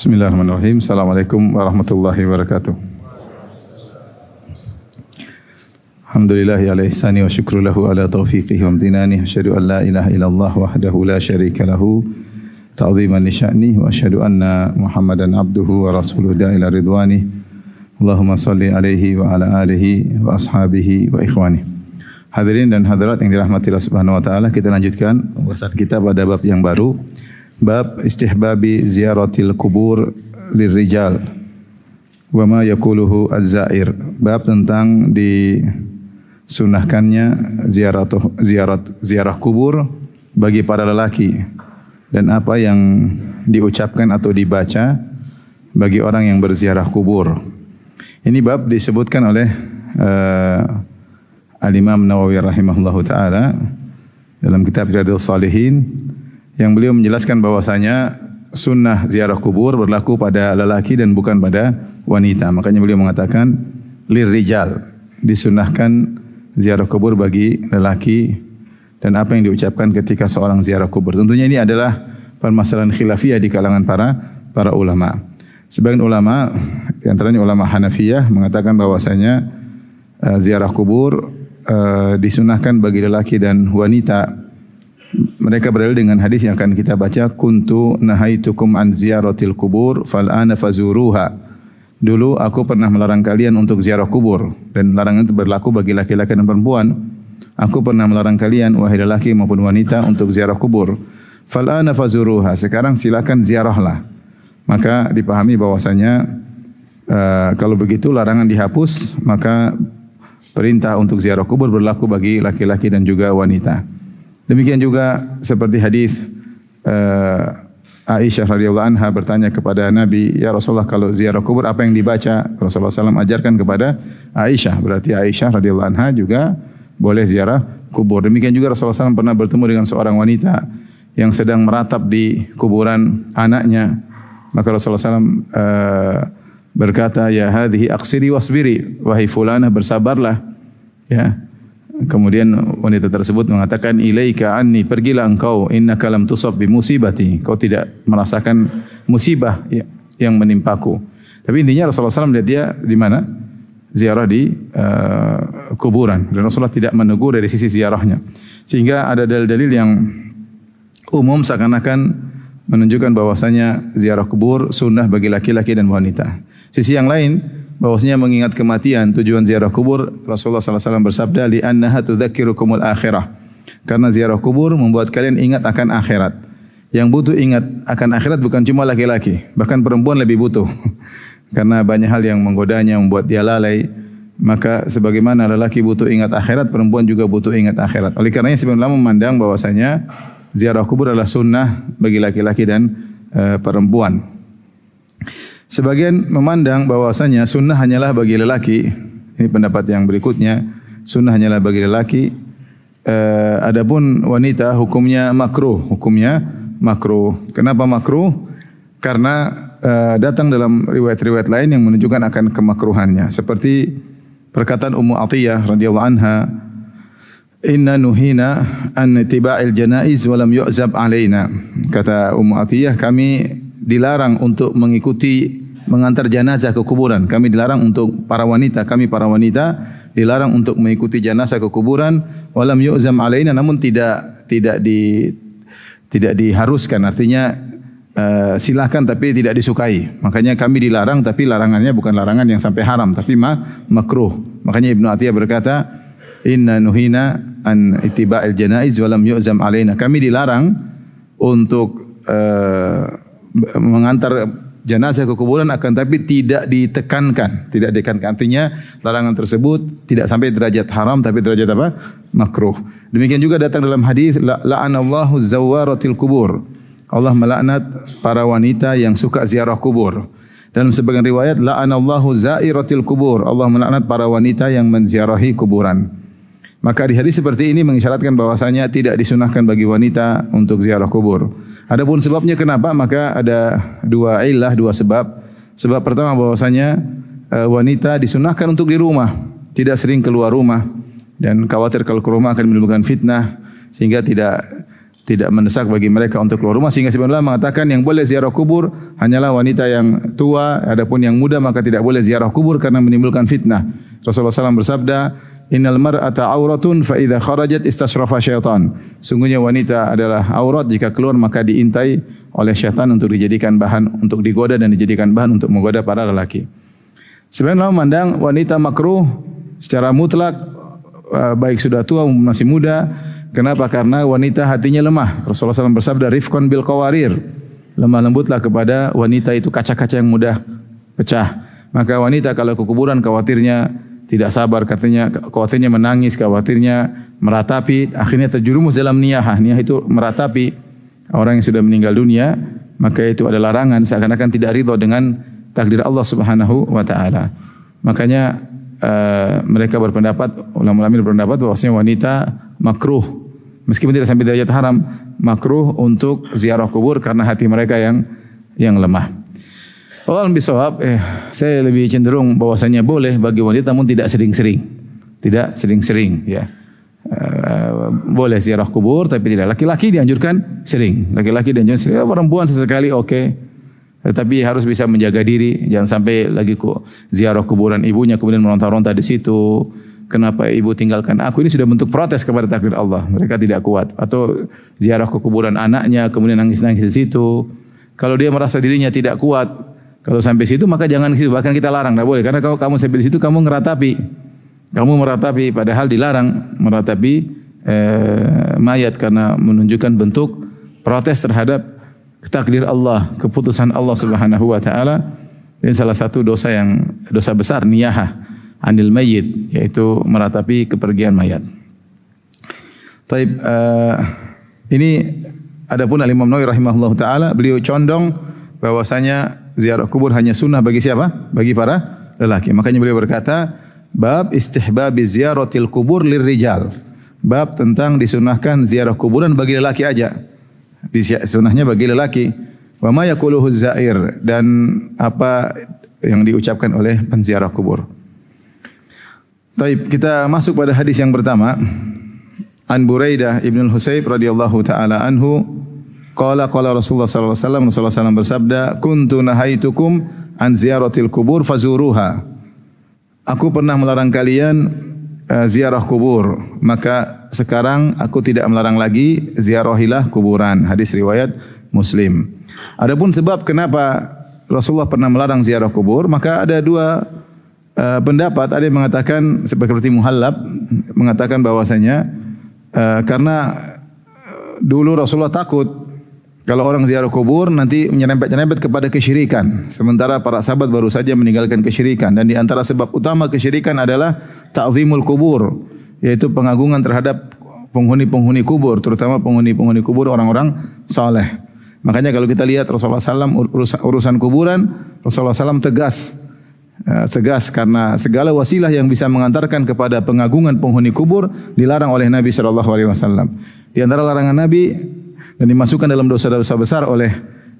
Bismillahirrahmanirrahim. Assalamualaikum warahmatullahi wabarakatuh. Alhamdulillahi ala ihsani wa syukru lahu ala taufiqihi wa amtinani. Asyhadu an la ilaha illallah wahdahu la syarika lahu ta'ziman li sya'ni wa asyhadu anna Muhammadan abduhu wa rasuluhu da'ila ridwani. Allahumma salli alaihi wa ala alihi wa ashabihi wa ikhwani. Hadirin dan hadirat yang dirahmati Allah Subhanahu wa taala, kita lanjutkan pembahasan kita pada bab yang baru. Bab istihbabi ziyaratil kubur lirrijal wa ma yaquluhu az-zair. Bab tentang disunahkannya ziarah kubur bagi para lelaki dan apa yang diucapkan atau dibaca bagi orang yang berziarah kubur. Ini bab disebutkan oleh Al-Imam Nawawi rahimahullahu taala dalam kitab Riyadhus Shalihin, yang beliau menjelaskan bahwasanya sunnah ziarah kubur berlaku pada lelaki dan bukan pada wanita. Makanya beliau mengatakan lirrijal, disunahkan ziarah kubur bagi lelaki dan apa yang diucapkan ketika seorang ziarah kubur. Tentunya ini adalah permasalahan khilafiyah di kalangan para ulama. Sebagian ulama, di antaranya ulama Hanafiyah, mengatakan bahwasanya ziarah kubur disunahkan bagi lelaki dan wanita. Mereka berdalil dengan hadis yang akan kita baca, kuntu nahaitukum an ziyaratil kubur fal ana fazuruha. Dulu aku pernah melarang kalian untuk ziarah kubur, dan larangan itu berlaku bagi laki-laki dan perempuan. Aku pernah melarang kalian wahai lelaki maupun wanita untuk ziarah kubur. Fal ana fazuruha, sekarang silakan ziarahlah. Maka dipahami bahwasanya kalau begitu larangan dihapus, maka perintah untuk ziarah kubur berlaku bagi laki-laki dan juga wanita. Demikian juga seperti hadis Aisyah radhiyallahu anha bertanya kepada Nabi, "Ya Rasulullah, kalau ziarah kubur apa yang dibaca?" Rasulullah SAW ajarkan kepada Aisyah. Berarti Aisyah radhiyallahu anha juga boleh ziarah kubur. Demikian juga Rasulullah SAW pernah bertemu dengan seorang wanita yang sedang meratap di kuburan anaknya. Maka Rasulullah SAW berkata, "Ya hadhihi aqsiri wasbiri." Wahai fulanah, bersabarlah. Ya. Kemudian wanita tersebut mengatakan, ilaika anni, pergilah engkau, innaka lam tusab bi musibati, kau tidak merasakan musibah yang menimpaku. Tapi intinya Rasulullah SAW melihat dia di mana? Ziarah di kuburan, dan Rasulullah tidak menegur dari sisi ziarahnya. Sehingga ada dalil-dalil yang umum seakan-akan menunjukkan bahwasanya ziarah kubur sunnah bagi laki-laki dan wanita. Sisi yang lain, bahwasanya mengingat kematian, tujuan ziarah kubur, Rasulullah SAW bersabda, li'annaha tudzakirukumul akhirah. Karena ziarah kubur membuat kalian ingat akan akhirat. Yang butuh ingat akan akhirat bukan cuma laki-laki, bahkan perempuan lebih butuh. Karena banyak hal yang menggodanya, membuat dia lalai. Maka sebagaimana lelaki butuh ingat akhirat, perempuan juga butuh ingat akhirat. Oleh karenanya sebenarnya memandang bahwasanya ziarah kubur adalah sunnah bagi laki-laki dan perempuan. Sebagian memandang bahwasanya sunnah hanyalah bagi lelaki. Ini pendapat yang berikutnya, sunnah hanyalah bagi lelaki. Adapun wanita hukumnya makruh. Kenapa makruh? Karena datang dalam riwayat-riwayat lain yang menunjukkan akan kemakruhannya. Seperti perkataan Ummu Atiyah radhiyallahu anha, "Inna nuhina an tiba'il janaiz wa lam yu'zab alaina." Kata Ummu Atiyah, kami dilarang untuk mengantar jenazah ke kuburan. Kami dilarang untuk para wanita, dilarang untuk mengikuti jenazah ke kuburan. Walam yu'zam alaina, namun tidak diharuskan. Artinya silakan tapi tidak disukai. Makanya kami dilarang, tapi larangannya bukan larangan yang sampai haram, tapi makruh. Makanya Ibnu Atiyah berkata, "Inna nuhina an ittiba'il janaiz walam yu'zam alaina." Kami dilarang untuk mengantar jenazah ke kuburan, akan tapi tidak ditekankan. Artinya larangan tersebut tidak sampai derajat haram, tapi derajat apa? Makruh. Demikian juga datang dalam hadis, la'anallahu zawwaratil kubur. Allah melaknat para wanita yang suka ziarah kubur. Dalam sebagian riwayat, la'anallahu zairatil kubur. Allah melaknat para wanita yang menziarahi kuburan. Maka di hadis seperti ini mengisyaratkan bahwasanya tidak disunahkan bagi wanita untuk ziarah kubur. Adapun sebabnya kenapa? Maka ada dua sebab. Sebab pertama bahwasanya wanita disunahkan untuk di rumah, tidak sering keluar rumah, dan khawatir kalau ke rumah akan menimbulkan fitnah, sehingga tidak tidak mendesak bagi mereka untuk keluar rumah, sehingga sebenarnya mengatakan yang boleh ziarah kubur hanyalah wanita yang tua, adapun yang muda maka tidak boleh ziarah kubur karena menimbulkan fitnah. Rasulullah SAW bersabda, innal mar'ata auratun fa idza kharajat istasrafa syaitan. Sungguhnya wanita adalah aurat, jika keluar maka diintai oleh syaitan untuk dijadikan bahan untuk digoda dan dijadikan bahan untuk menggoda para lelaki. Sebenarnya memandang wanita makruh secara mutlak, baik sudah tua maupun masih muda. Kenapa? Karena wanita hatinya lemah. Rasulullah SAW bersabda, rifqan bil qawarir. Lemah lembutlah kepada wanita itu kaca-kaca yang mudah pecah. Maka wanita kalau ke kuburan khawatirnya tidak sabar, katanya khawatirnya menangis, khawatirnya meratapi, akhirnya terjerumus dalam niyahah. Niyah itu meratapi orang yang sudah meninggal dunia, maka itu ada larangan, seakan-akan tidak ridho dengan takdir Allah Subhanahu wa taala. Makanya mereka berpendapat, ulama-ulama berpendapat bahwasanya wanita makruh meskipun tidak sampai derajat haram, makruh untuk ziarah kubur karena hati mereka yang lemah. Allah bisawab, saya lebih cenderung bahwasanya boleh bagi wanita namun tidak sering-sering. Tidak sering-sering ya. Boleh ziarah kubur tapi tidak. Laki-laki dianjurkan sering. Laki-laki dianjurkan sering. Perempuan sesekali oke. Tetapi harus bisa menjaga diri, jangan sampai lagi ziarah kuburan ibunya kemudian meronta-ronta di situ. Kenapa ibu tinggalkan aku? Ini sudah bentuk protes kepada takdir Allah. Mereka tidak kuat. Atau ziarah ke kuburan anaknya kemudian nangis-nangis di situ. Kalau dia merasa dirinya tidak kuat, kalau sampai situ maka jangan ke situ. Bahkan kita larang, tidak boleh. Karena kalau kamu sampai di situ kamu ngeratapi. Kamu meratapi, padahal dilarang meratapi mayat karena menunjukkan bentuk protes terhadap takdir Allah, keputusan Allah Subhanahu wa taala. Ini salah satu dosa besar, niyahah anil mayyit, yaitu meratapi kepergian mayat. Taib, ini adapun Imam Nawawi rahimahullah taala, beliau condong bahwasanya ziarah kubur hanya sunnah bagi siapa? Bagi para lelaki. Makanya beliau berkata, bab istihbabi ziyaratil kubur lirrijal. Bab tentang disunahkan ziarah kuburan bagi lelaki aja. Sunnahnya bagi lelaki. Wa ma yaquluhu zair, dan apa yang diucapkan oleh penziarah kubur. Taib, kita masuk pada hadis yang pertama. An Buraidah ibn al-Husayb radhiyallahu taala anhu, qala Rasulullah sallallahu alaihi wasallam, Rasulullah SAW bersabda, kuntu nahaitukum an ziyaratil kubur fazuruha. Aku pernah melarang kalian ziarah kubur, maka sekarang aku tidak melarang lagi, ziarahilah kuburan. Hadis riwayat Muslim. Adapun sebab kenapa Rasulullah pernah melarang ziarah kubur, maka ada dua pendapat. Ada yang mengatakan seperti Muhallab mengatakan bahwasanya karena dulu Rasulullah takut kalau orang ziarah kubur nanti menyerempet-nyerempet kepada kesyirikan. Sementara para sahabat baru saja meninggalkan kesyirikan, dan di antara sebab utama kesyirikan adalah ta'zimul kubur, yaitu pengagungan terhadap penghuni-penghuni kubur, terutama penghuni-penghuni kubur orang-orang saleh. Makanya kalau kita lihat Rasulullah SAW urusan kuburan, Rasulullah SAW tegas karena segala wasilah yang bisa mengantarkan kepada pengagungan penghuni kubur dilarang oleh Nabi SAW. Di antara larangan Nabi dan dimasukkan dalam dosa-dosa besar oleh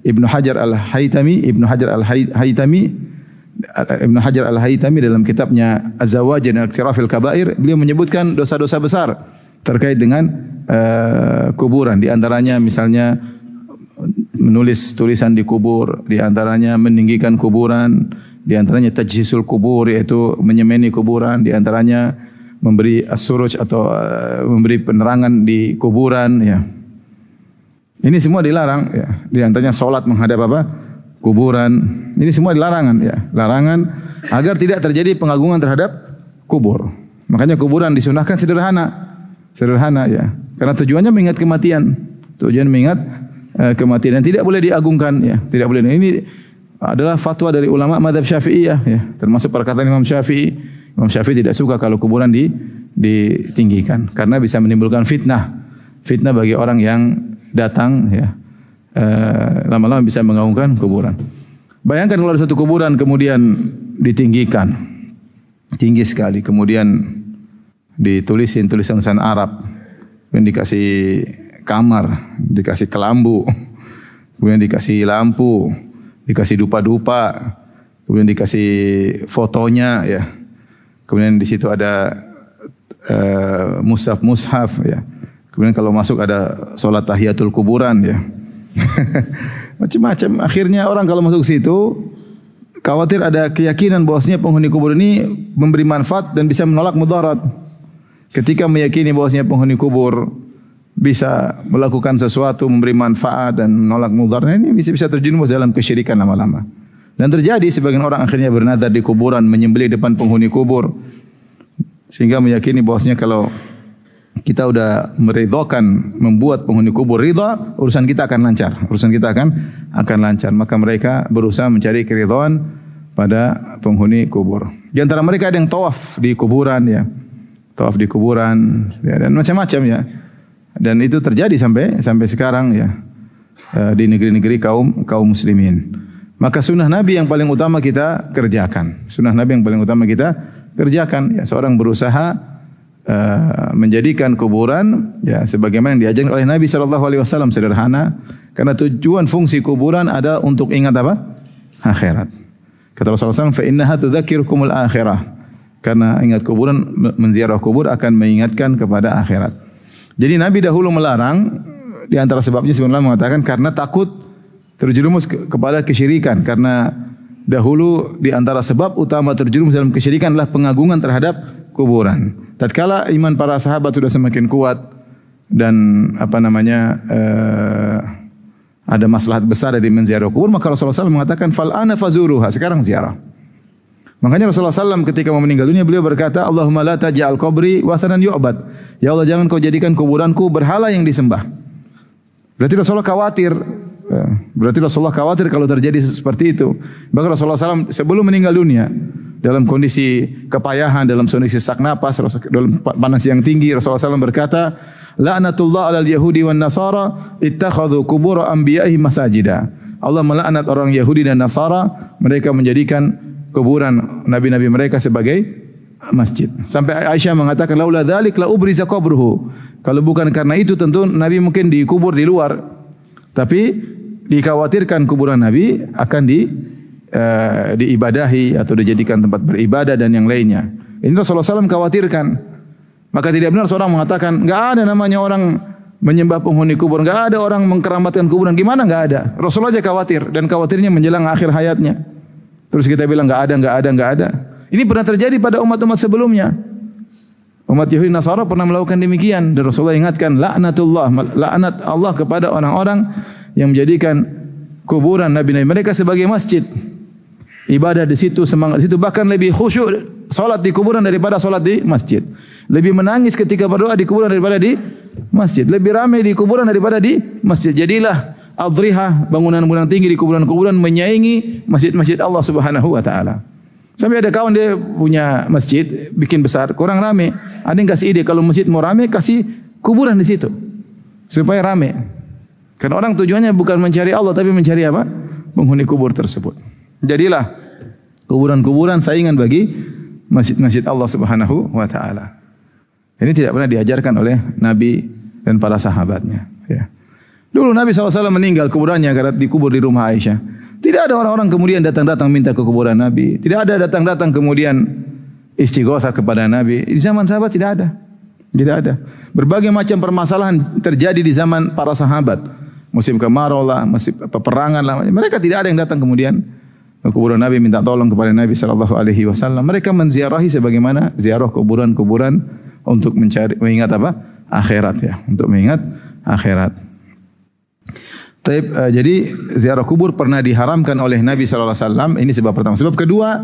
Ibnu Hajar Al-Haytami dalam kitabnya Az-Zawajir dan Iqtirafil Kabair, beliau menyebutkan dosa-dosa besar terkait dengan kuburan. Di antaranya misalnya menulis tulisan di kubur, di antaranya meninggikan kuburan, di antaranya tajhisul kubur, yaitu menyemeni kuburan, di antaranya memberi as-suruj atau memberi penerangan di kuburan ya. Ini semua dilarang ya. Di antaranya salat menghadap apa? Kuburan. Ini semua dilarangan ya. Larangan agar tidak terjadi pengagungan terhadap kubur. Makanya kuburan disunahkan sederhana ya. Karena tujuannya mengingat kematian. Tujuan mengingat kematian, dan tidak boleh diagungkan ya. Tidak boleh. Ini adalah fatwa dari ulama mazhab Syafi'iyah ya. Termasuk perkataan Imam Syafi'i. Imam Syafi'i tidak suka kalau kuburan ditinggikan karena bisa menimbulkan fitnah. Fitnah bagi orang yang datang ya. Lama-lama bisa mengagungkan kuburan. Bayangkan kalau ada satu kuburan kemudian ditinggikan. Tinggi sekali, kemudian ditulisin tulisan Arab. Kemudian dikasih kamar, dikasih kelambu, kemudian dikasih lampu, dikasih dupa-dupa, kemudian dikasih fotonya ya. Kemudian di situ ada mushaf ya. Kemudian kalau masuk ada sholat tahiyatul kuburan ya. Macam-macam. Akhirnya orang kalau masuk situ khawatir ada keyakinan bahwasanya penghuni kubur ini memberi manfaat dan bisa menolak mudarat. Ketika meyakini bahwasanya penghuni kubur bisa melakukan sesuatu, memberi manfaat dan menolak mudarat, ini bisa terjerumus dalam kesyirikan lama-lama. Dan terjadi sebagian orang akhirnya bernazar di kuburan, menyembelih depan penghuni kubur, sehingga meyakini bahwasanya kalau kita udah meridhakan membuat penghuni kubur ridha, urusan kita akan lancar. Urusan kita akan lancar. Maka mereka berusaha mencari keridhaan pada penghuni kubur. Di antara mereka ada yang tawaf di kuburan ya. Tawaf di kuburan ya, dan macam-macam ya. Dan itu terjadi sampai sekarang ya. Di negeri-negeri kaum muslimin. Maka sunnah Nabi yang paling utama kita kerjakan. Sunnah Nabi yang paling utama kita kerjakan ya, seorang berusaha menjadikan kuburan ya sebagaimana yang diajarkan oleh Nabi sallallahu alaihi wasallam, sederhana karena tujuan fungsi kuburan ada untuk ingat apa? Akhirat. Kata Rasulullah SAW, fa innaha tudzakirukumul akhirah. Karena ingat kuburan, menziarah kubur akan mengingatkan kepada akhirat. Jadi Nabi dahulu melarang, di antara sebabnya sebenarnya mengatakan karena takut terjerumus kepada kesyirikan, karena dahulu di antara sebab utama terjerumus dalam kesyirikan adalah pengagungan terhadap kuburan. Tatkala iman para sahabat sudah semakin kuat dan ada maslahat besar dari menziarah kubur, maka Rasulullah SAW mengatakan fal ana fazuruha, sekarang ziarah. Makanya Rasulullah SAW ketika mau meninggal dunia beliau berkata, Allahumma la taj'al qabri wathanan yu'bad. Ya Allah, jangan kau jadikan kuburanku berhala yang disembah. Berarti Rasulullah khawatir kalau terjadi seperti itu. Bahkan Rasulullah SAW sebelum meninggal dunia dalam kondisi kepayahan, dalam kondisi sesak napas, dalam panas yang tinggi, Rasulullah SAW berkata, la'natullah 'alal yahudi wan nasara ittakhadhu qubur anbiya'ihim masajida. Allah melaknat orang Yahudi dan Nasara, mereka menjadikan kuburan nabi-nabi mereka sebagai masjid. Sampai Aisyah mengatakan, laula dzalik la ubriza qabruhu. Kalau bukan karena itu tentu Nabi mungkin dikubur di luar. Tapi dikhawatirkan kuburan Nabi akan diibadahi atau dijadikan tempat beribadah dan yang lainnya. Ini Rasulullah SAW khawatirkan. Maka tidak benar seorang mengatakan, enggak ada namanya orang menyembah penghuni kubur, enggak ada orang mengkeramatkan kuburan. Gimana enggak ada? Rasulullah aja khawatir, dan khawatirnya menjelang akhir hayatnya. Terus kita bilang enggak ada. Ini pernah terjadi pada umat-umat sebelumnya. Umat Yahudi Nasara pernah melakukan demikian, dan Rasulullah ingatkan, laknat Allah kepada orang-orang yang menjadikan kuburan nabi-nabi mereka sebagai masjid. Ibadah di situ, semangat di situ, bahkan lebih khusyuk salat di kuburan daripada salat di masjid. Lebih menangis ketika berdoa di kuburan daripada di masjid. Lebih ramai di kuburan daripada di masjid. Jadilah adrihah, bangunan-bangunan tinggi di kuburan-kuburan menyaingi masjid-masjid Allah Subhanahu wa taala. Sampai ada kawan dia punya masjid bikin besar, kurang ramai. Ada yang kasih ide kalau masjid mau ramai kasih kuburan di situ supaya ramai. Karena orang tujuannya bukan mencari Allah tapi mencari apa? Penghuni kubur tersebut. Jadilah kuburan-kuburan saingan bagi masjid-masjid Allah Subhanahu wa taala. Ini tidak pernah diajarkan oleh Nabi dan para sahabatnya, ya. Dulu Nabi SAW meninggal, kuburannya karena dikubur di rumah Aisyah. Tidak ada orang-orang kemudian datang-datang minta ke kuburan Nabi. Tidak ada datang-datang kemudian istighosah kepada Nabi. Di zaman sahabat tidak ada. Tidak ada. Berbagai macam permasalahan terjadi di zaman para sahabat. Musim kemarau lah, musim peperangan lah. Mereka tidak ada yang datang kemudian ke kuburan Nabi minta tolong kepada Nabi SAW. Mereka menziarahi sebagaimana ziarah kuburan-kuburan untuk mengingat apa? Akhirat ya. Untuk mengingat akhirat. Jadi ziarah kubur pernah diharamkan oleh Nabi SAW. Ini sebab pertama. Sebab kedua,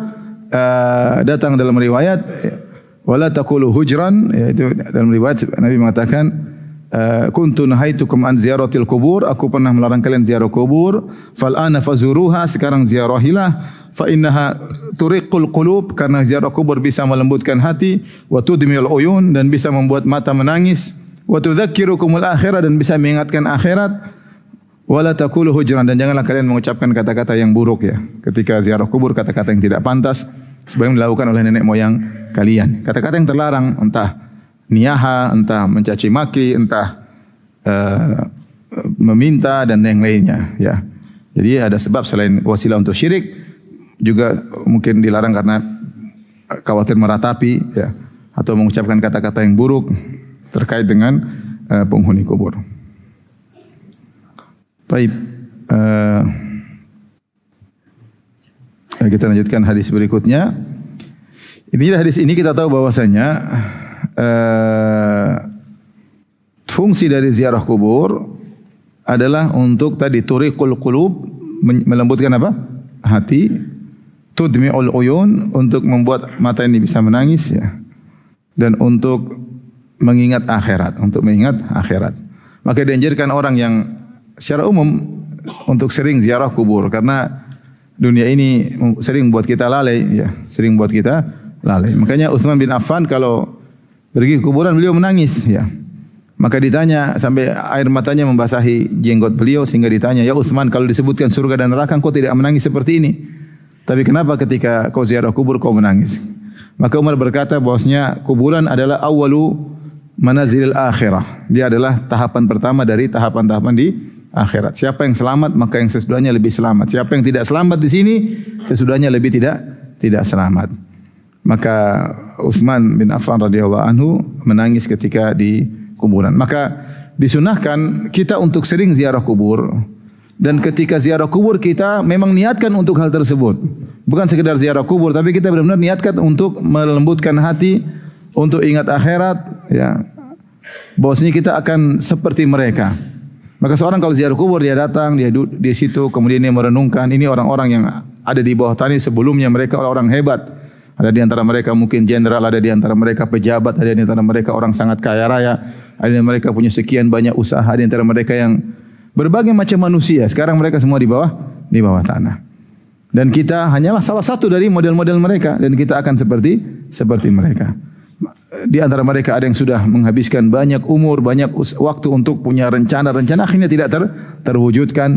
datang dalam riwayat wala taqulu hujran, yaitu dalam riwayat Nabi mengatakan kuntu nahaitukum an ziyaratil kubur, aku pernah melarang kalian ziarah kubur, fal ana fazuruha, sekarang ziarahilah, fa innaha turiqul qulub, karena ziarah kubur bisa melembutkan hati, wa tudmil uyun, dan bisa membuat mata menangis, wa tudzakkirukumul akhirah, dan bisa mengingatkan akhirat, wala taqulu hujran, dan janganlah kalian mengucapkan kata-kata yang buruk ya ketika ziarah kubur, kata-kata yang tidak pantas sebagaimana dilakukan oleh nenek moyang kalian. Kata-kata yang terlarang, entah niyaha, entah mencaci maki, entah meminta dan yang lainnya ya. Jadi ada sebab selain wasilah untuk syirik, juga mungkin dilarang karena khawatir meratapi ya, atau mengucapkan kata-kata yang buruk terkait dengan penghuni kubur. Baik, kita lanjutkan hadis berikutnya. Ini hadis ini kita tahu bahwasanya fungsi dari ziarah kubur adalah untuk tadi turiqul qulub, melembutkan apa? Hati, tudmi'ul uyun, untuk membuat mata ini bisa menangis ya. Dan untuk mengingat akhirat, Maka dianjurkan orang yang secara umum untuk sering ziarah kubur, karena dunia ini sering buat kita lalai ya, Makanya Utsman bin Affan kalau pergi ke kuburan beliau menangis ya. Maka ditanya sampai air matanya membasahi jenggot beliau sehingga ditanya, "Ya Utsman, kalau disebutkan surga dan neraka kau tidak menangis seperti ini. Tapi kenapa ketika kau ziarah kubur kau menangis?" Maka Umar berkata bahwasanya kuburan adalah awalu manazilil akhirah. Dia adalah tahapan pertama dari tahapan-tahapan di akhirat. Siapa yang selamat maka yang sesudahnya lebih selamat. Siapa yang tidak selamat di sini sesudahnya lebih tidak selamat. Maka Utsman bin Affan radhiyallahu anhu menangis ketika di kuburan. Maka disunahkan kita untuk sering ziarah kubur. Dan ketika ziarah kubur kita memang niatkan untuk hal tersebut. Bukan sekedar ziarah kubur, tapi kita benar-benar niatkan untuk melembutkan hati, untuk ingat akhirat, ya. Bahwasanya kita akan seperti mereka. Maka seorang kalau ziarah kubur dia datang, dia duduk di situ, kemudian dia merenungkan ini orang-orang yang ada di bawah tanah sebelumnya, mereka orang hebat. Ada di antara mereka mungkin jenderal, ada di antara mereka pejabat, ada di antara mereka orang sangat kaya raya, ada di antara mereka punya sekian banyak usaha, ada di antara mereka yang berbagai macam manusia. Sekarang mereka semua di bawah tanah. Dan kita hanyalah salah satu dari model-model mereka, dan kita akan seperti mereka. Di antara mereka ada yang sudah menghabiskan banyak umur, banyak waktu untuk punya rencana akhirnya tidak terwujudkan.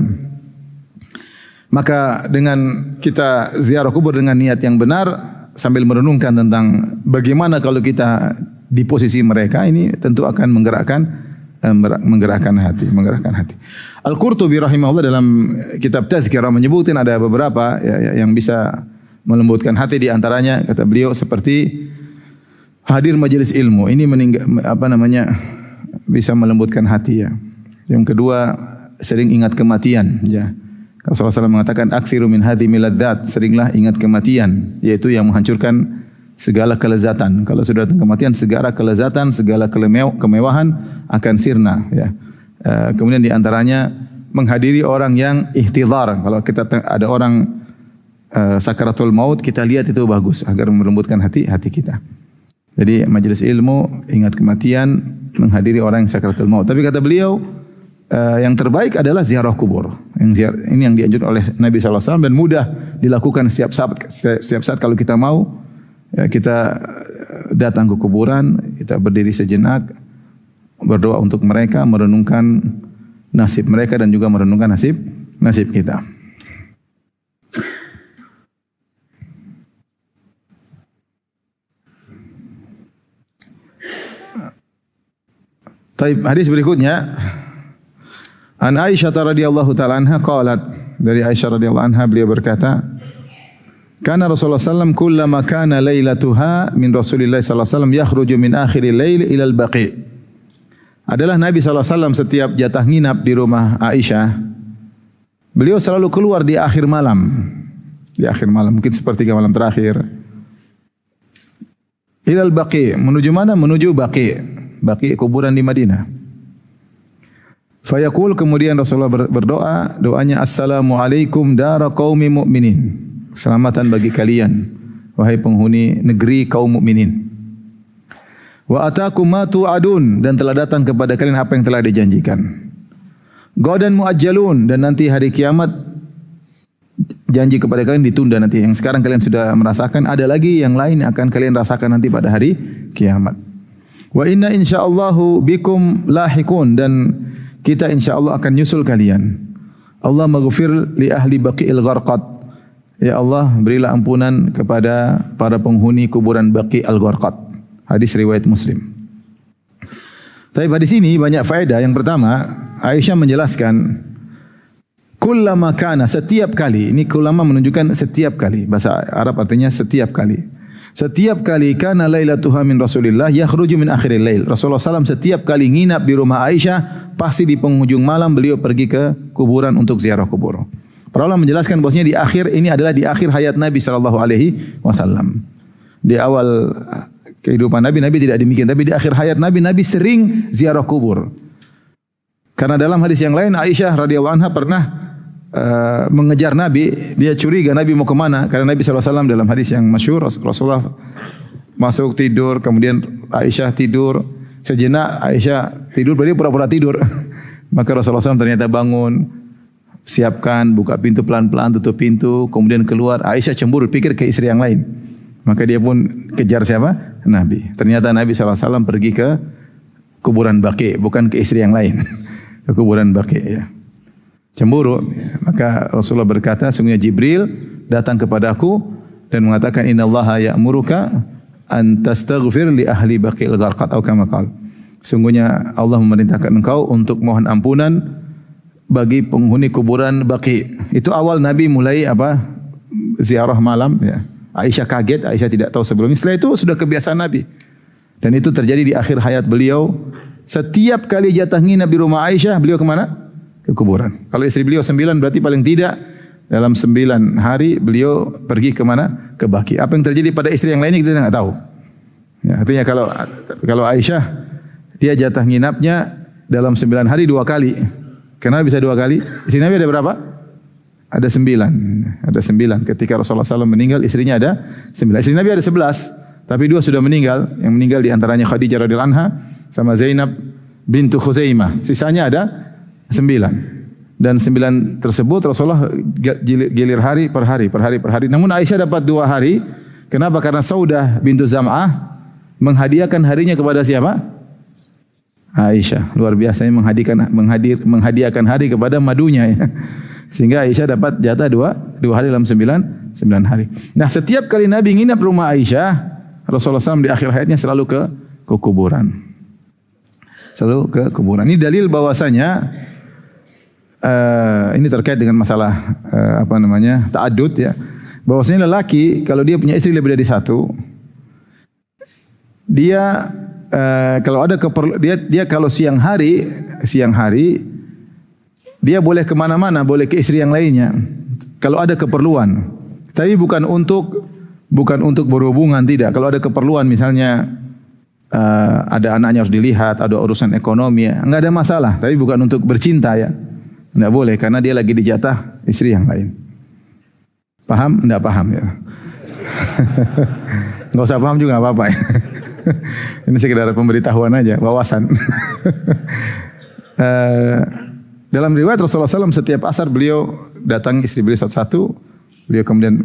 Maka dengan kita ziarah kubur dengan niat yang benar sambil merenungkan tentang bagaimana kalau kita di posisi mereka, ini tentu akan menggerakkan hati. Al-Qurtubi rahimahullah dalam kitab Tazkirah menyebutkan ada beberapa yang bisa melembutkan hati, di antaranya kata beliau seperti hadir majelis ilmu. Ini bisa melembutkan hati ya. Yang kedua, sering ingat kematian ya. Rasulullah SAW mengatakan aktsiru min hadhimil ladzat, seringlah ingat kematian, yaitu yang menghancurkan segala kelezatan. Kalau sudah datang kematian, segala kelezatan, segala kemewahan akan sirna ya. Kemudian di antaranya menghadiri orang yang ihtidhar. Kalau kita ada orang sakaratul maut, kita lihat itu bagus agar melembutkan hati kita. Jadi majelis ilmu, ingat kematian, menghadiri orang yang sakaratul maut. Tapi kata beliau yang terbaik adalah ziarah kubur. Ini yang dianjurkan oleh Nabi SAW dan mudah dilakukan setiap saat kalau kita mau. Ya, kita datang ke kuburan, kita berdiri sejenak, berdoa untuk mereka, merenungkan nasib mereka dan juga merenungkan nasib kita. Taib, hadis berikutnya An Aisyah radhiyallahu taala anha qalat, dari Aisyah radhiyallahu anha beliau berkata, Kana Rasulullah sallam kullama kana lailatuha min Rasulillah sallallahu alaihi wasallam yakhruju min akhiril lail ila al-baqi. Adalah Nabi sallallahu alaihi wasallam setiap jatah nginap di rumah Aisyah, beliau selalu keluar di akhir malam. Di akhir malam, mungkin sepertiga malam terakhir. Ila al-baqi, menuju mana? Menuju Baqi. Baqi kuburan di Madinah. Fayaqul, kemudian Rasulullah berdoa, doanya assalamualaikum dara qaumi mu'minin. Keselamatan bagi kalian, wahai penghuni negeri kaum mukminin. Wa atakum ma tu'adun, dan telah datang kepada kalian apa yang telah dijanjikan. Ghadan muajjalun, dan nanti hari kiamat janji kepada kalian ditunda nanti. Yang sekarang kalian sudah merasakan, ada lagi yang lain yang akan kalian rasakan nanti pada hari kiamat. Wa inna insyaallahu bikum lahiqun, dan kita insyaallah akan nyusul kalian. Allah maghfir li ahli Baqi'il Gharqad. Ya Allah, berilah ampunan kepada para penghuni kuburan Baqi' al-Gharqad. Hadis riwayat Muslim. Tapi pada sini banyak faedah. Yang pertama, Aisyah menjelaskan kullama kana, setiap kali. Ini kullama menunjukkan setiap kali. Bahasa Arab artinya setiap kali. Setiap kali kana lailatuha min Rasulillah yakhruju min akhiril lail. Rasulullah SAW setiap kali nginap di rumah Aisyah, pasti di penghujung malam beliau pergi ke kuburan untuk ziarah kubur. Para ulama menjelaskan bahwasanya di akhir ini adalah di akhir hayat Nabi sallallahu alaihi wasallam. Di awal kehidupan Nabi tidak demikian, tapi di akhir hayat Nabi sering ziarah kubur. Karena dalam hadis yang lain Aisyah radhiyallahu anha pernah mengejar Nabi, dia curiga Nabi mau kemana, karena Nabi SAW dalam hadis yang masyhur Rasulullah masuk tidur, kemudian Aisyah tidur, sejenak Aisyah tidur, berarti pura-pura tidur. Maka Rasulullah SAW ternyata bangun, siapkan, buka pintu pelan-pelan, tutup pintu, kemudian keluar. Aisyah cemburu, pikir ke istri yang lain. Maka dia pun kejar siapa? Nabi. Ternyata Nabi SAW pergi ke kuburan Baqi, bukan ke istri yang lain. Ke kuburan Baqi, ya. Cemburu. Maka Rasulullah berkata, sungguhnya Jibril datang kepadaku dan mengatakan, innallaha ya'muruka an tastaghfir li ahli Baqil Gharqad atau kama qala. Sungguhnya Allah memerintahkan engkau untuk mohon ampunan bagi penghuni kuburan Baqi. Itu awal Nabi mulai ziarah malam, ya. Aisyah kaget, Aisyah tidak tahu sebelumnya. Setelah itu sudah kebiasaan Nabi. Dan itu terjadi di akhir hayat beliau. Setiap kali jatah nginap di rumah Aisyah, beliau kemana? Ke kuburan. Kalau istri beliau 9, berarti paling tidak dalam 9 hari beliau pergi kemana? Ke Baqi. Apa yang terjadi pada istri yang lainnya kita tidak tahu. Ya, artinya kalau Aisyah, dia jatah nginapnya dalam 9 hari 2 kali. Kenapa bisa 2 kali? Istri Nabi ada berapa? Ada 9. Ada 9. Ketika Rasulullah SAW meninggal, istrinya ada 9. Istri Nabi ada 11. Tapi 2 sudah meninggal. Yang meninggal diantaranya Khadijah radhiyallahu anha sama Zainab bintu Khuzaimah. Sisanya ada 9. Dan 9 tersebut Rasulullah gilir hari per hari. Namun Aisyah dapat 2 hari. Kenapa? Karena Saudah bintu Zam'ah menghadiahkan harinya kepada siapa? Aisyah. Luar biasanya menghadiahkan hari kepada madunya, ya. Sehingga Aisyah dapat jatah 2 hari dalam 9 hari. Nah, setiap kali Nabi nginap rumah Aisyah, Rasulullah SAW di akhir hayatnya selalu ke kuburan. Selalu ke kuburan. Ini dalil bahwasanya ini terkait dengan masalah ta'addud, ya. Bahwasanya lelaki kalau dia punya istri lebih dari 1, dia kalau ada dia kalau siang hari dia boleh kemana-mana, boleh ke istri yang lainnya kalau ada keperluan. Tapi bukan untuk berhubungan, tidak. Kalau ada keperluan, misalnya ada anaknya harus dilihat, ada urusan ekonomi, ya, enggak ada masalah. Tapi bukan untuk bercinta, ya. Enggak boleh, karena dia lagi dijatah istri yang lain. Paham? Enggak paham, ya. Enggak usah paham juga enggak apa-apa, ya. Ini sekedar pemberitahuan aja, wawasan. Dalam riwayat Rasulullah SAW setiap asar beliau datang istri beliau satu-satu. Beliau kemudian